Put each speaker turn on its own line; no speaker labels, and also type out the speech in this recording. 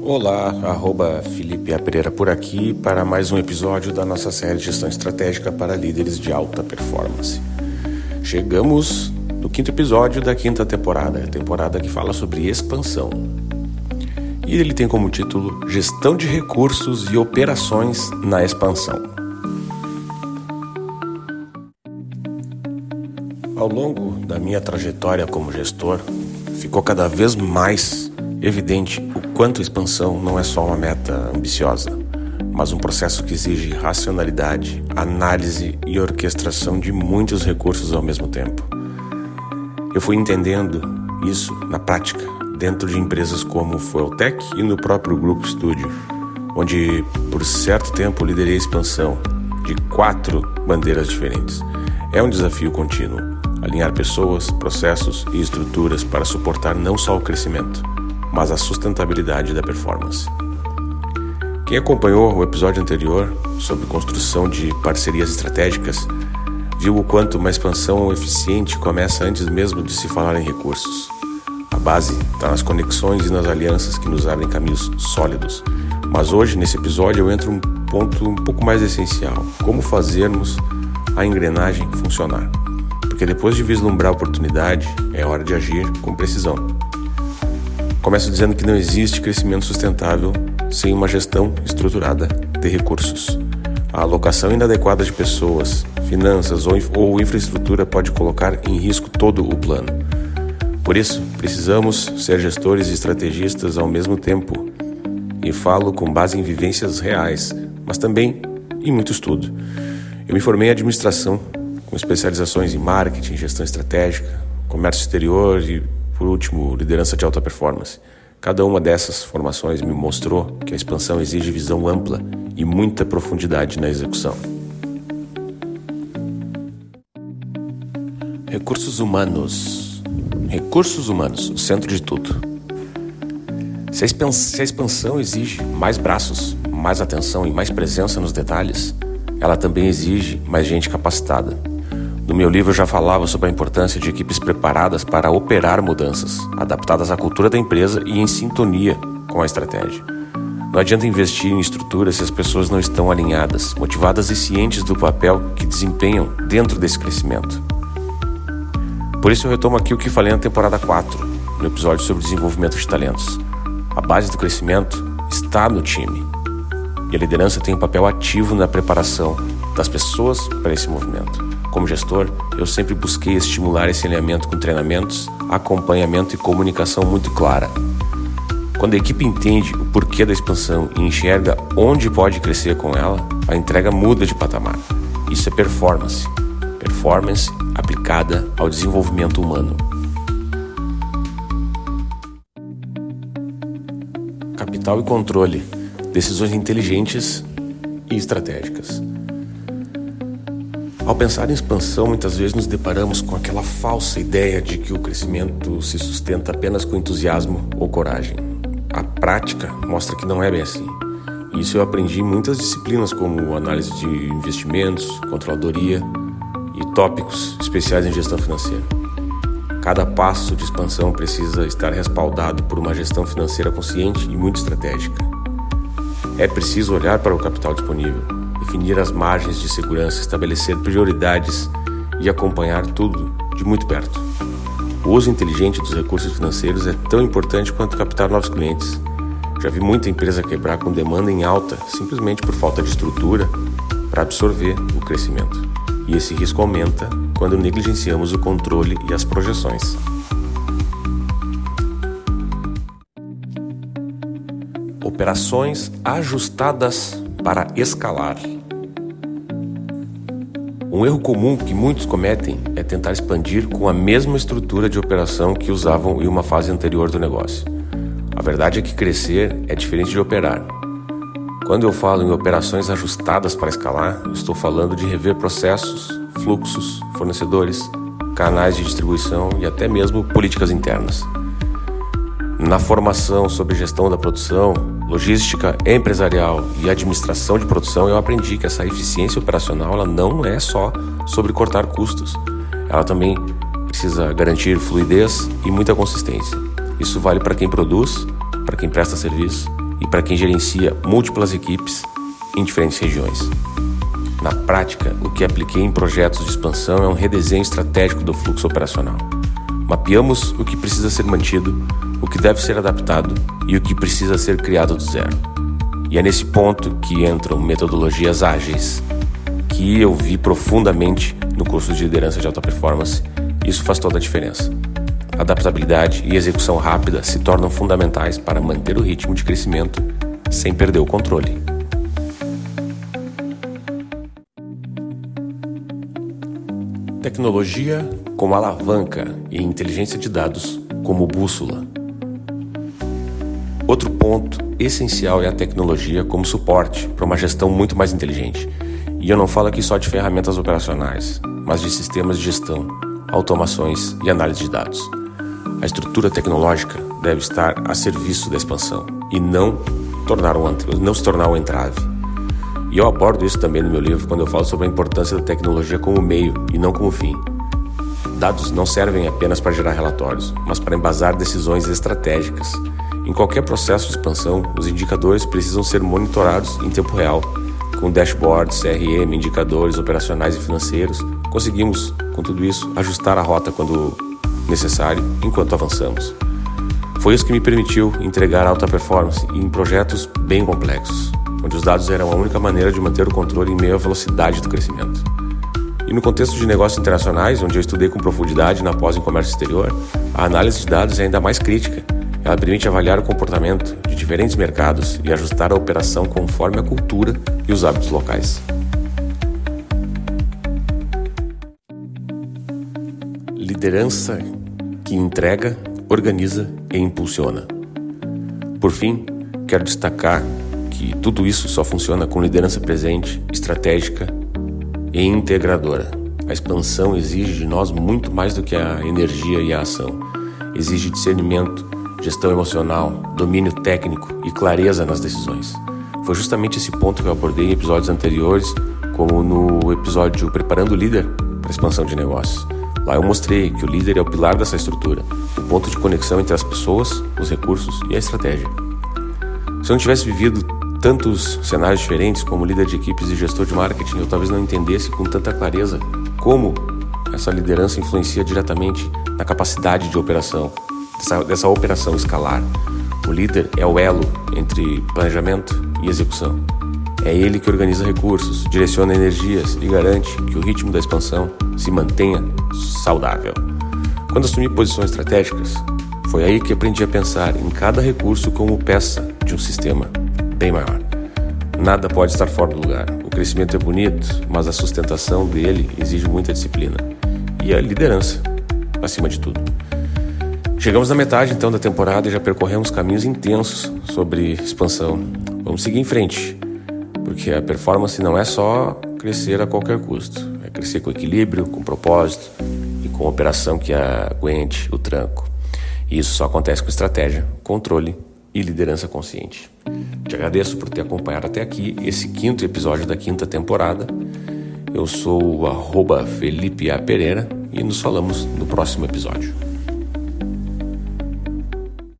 Olá, Felipe A. Pereira por aqui para mais um episódio da nossa série de Gestão Estratégica para Líderes de Alta Performance. Chegamos no quinto episódio da quinta temporada, a temporada que fala sobre expansão. E ele tem como título Gestão de Recursos e Operações na Expansão. Ao longo da minha trajetória como gestor, ficou cada vez mais evidente o quanto a expansão não é só uma meta ambiciosa, mas um processo que exige racionalidade, análise e orquestração de muitos recursos ao mesmo tempo. Eu fui entendendo isso na prática, dentro de empresas como o Fueltech e no próprio Grupo Studio, onde por certo tempo liderei a expansão de 4 bandeiras diferentes. É um desafio contínuo, alinhar pessoas, processos e estruturas para suportar não só o crescimento, mas a sustentabilidade da performance. Quem acompanhou o episódio anterior sobre construção de parcerias estratégicas viu o quanto uma expansão eficiente começa antes mesmo de se falar em recursos. A base está nas conexões e nas alianças que nos abrem caminhos sólidos. Mas hoje, nesse episódio, eu entro um ponto um pouco mais essencial: como fazermos a engrenagem funcionar. Porque depois de vislumbrar a oportunidade, é hora de agir com precisão. Começo dizendo que não existe crescimento sustentável sem uma gestão estruturada de recursos. A alocação inadequada de pessoas, finanças ou infraestrutura pode colocar em risco todo o plano. Por isso, precisamos ser gestores e estrategistas ao mesmo tempo. E falo com base em vivências reais, mas também em muito estudo. Eu me formei em administração, com especializações em marketing, gestão estratégica, comércio exterior e, por último, liderança de alta performance. Cada uma dessas formações me mostrou que a expansão exige visão ampla e muita profundidade na execução. Recursos humanos. Recursos humanos, o centro de tudo. Se a expansão exige mais braços, mais atenção e mais presença nos detalhes, ela também exige mais gente capacitada. No meu livro eu já falava sobre a importância de equipes preparadas para operar mudanças, adaptadas à cultura da empresa e em sintonia com a estratégia. Não adianta investir em estruturas se as pessoas não estão alinhadas, motivadas e cientes do papel que desempenham dentro desse crescimento. Por isso eu retomo aqui o que falei na temporada 4, no episódio sobre desenvolvimento de talentos. A base do crescimento está no time, e a liderança tem um papel ativo na preparação das pessoas para esse movimento. Como gestor, eu sempre busquei estimular esse alinhamento com treinamentos, acompanhamento e comunicação muito clara. Quando a equipe entende o porquê da expansão e enxerga onde pode crescer com ela, a entrega muda de patamar. Isso é performance. Performance aplicada ao desenvolvimento humano. Capital e controle. Decisões inteligentes e estratégicas. Ao pensar em expansão, muitas vezes nos deparamos com aquela falsa ideia de que o crescimento se sustenta apenas com entusiasmo ou coragem. A prática mostra que não é bem assim. Isso eu aprendi em muitas disciplinas, como análise de investimentos, controladoria e tópicos especiais em gestão financeira. Cada passo de expansão precisa estar respaldado por uma gestão financeira consciente e muito estratégica. É preciso olhar para o capital disponível, definir as margens de segurança, estabelecer prioridades e acompanhar tudo de muito perto. O uso inteligente dos recursos financeiros é tão importante quanto captar novos clientes. Já vi muita empresa quebrar com demanda em alta, simplesmente por falta de estrutura para absorver o crescimento. E esse risco aumenta quando negligenciamos o controle e as projeções. Operações ajustadas para escalar. Um erro comum que muitos cometem é tentar expandir com a mesma estrutura de operação que usavam em uma fase anterior do negócio. A verdade é que crescer é diferente de operar. Quando eu falo em operações ajustadas para escalar, eu estou falando de rever processos, fluxos, fornecedores, canais de distribuição e até mesmo políticas internas. Na formação sobre gestão da produção, logística empresarial e administração de produção, eu aprendi que essa eficiência operacional ela não é só sobre cortar custos. Ela também precisa garantir fluidez e muita consistência. Isso vale para quem produz, para quem presta serviço e para quem gerencia múltiplas equipes em diferentes regiões. Na prática, o que apliquei em projetos de expansão é um redesenho estratégico do fluxo operacional. Mapeamos o que precisa ser mantido, o que deve ser adaptado e o que precisa ser criado do zero. E é nesse ponto que entram metodologias ágeis, que eu vi profundamente no curso de liderança de alta performance. Isso faz toda a diferença. Adaptabilidade e execução rápida se tornam fundamentais para manter o ritmo de crescimento sem perder o controle. Tecnologia como alavanca e inteligência de dados como bússola. Outro ponto essencial é a tecnologia como suporte para uma gestão muito mais inteligente. E eu não falo aqui só de ferramentas operacionais, mas de sistemas de gestão, automações e análise de dados. A estrutura tecnológica deve estar a serviço da expansão e não se tornar um entrave. E eu abordo isso também no meu livro quando eu falo sobre a importância da tecnologia como meio e não como fim. Dados não servem apenas para gerar relatórios, mas para embasar decisões estratégicas. Em qualquer processo de expansão, os indicadores precisam ser monitorados em tempo real. Com dashboards, CRM, indicadores operacionais e financeiros, conseguimos, com tudo isso, ajustar a rota quando necessário, enquanto avançamos. Foi isso que me permitiu entregar alta performance em projetos bem complexos, onde os dados eram a única maneira de manter o controle em meio à velocidade do crescimento. E no contexto de negócios internacionais, onde eu estudei com profundidade na pós em comércio exterior, a análise de dados é ainda mais crítica. Ela permite avaliar o comportamento de diferentes mercados e ajustar a operação conforme a cultura e os hábitos locais. Liderança que entrega, organiza e impulsiona. Por fim, quero destacar que tudo isso só funciona com liderança presente, estratégica e integradora. A expansão exige de nós muito mais do que a energia e a ação. Exige discernimento, gestão emocional, domínio técnico e clareza nas decisões. Foi justamente esse ponto que eu abordei em episódios anteriores, como no episódio Preparando o Líder para a Expansão de Negócios. Lá eu mostrei que o líder é o pilar dessa estrutura, o ponto de conexão entre as pessoas, os recursos e a estratégia. Se eu não tivesse vivido tantos cenários diferentes como líder de equipes e gestor de marketing, eu talvez não entendesse com tanta clareza como essa liderança influencia diretamente na capacidade de operação, dessa operação escalar. O líder é o elo entre planejamento e execução. É ele que organiza recursos, direciona energias e garante que o ritmo da expansão se mantenha saudável. Quando assumi posições estratégicas, foi aí que aprendi a pensar em cada recurso como peça de um sistema bem maior. Nada pode estar fora do lugar. O crescimento é bonito, mas a sustentação dele exige muita disciplina. E a liderança, acima de tudo. Chegamos na metade então da temporada e já percorremos caminhos intensos sobre expansão. Vamos seguir em frente, porque a performance não é só crescer a qualquer custo. É crescer com equilíbrio, com propósito e com operação que aguente o tranco. E isso só acontece com estratégia, controle e liderança consciente. Te agradeço por ter acompanhado até aqui esse 5º episódio da 5ª temporada. Eu sou o @Felipe A. Pereira e nos falamos no próximo episódio.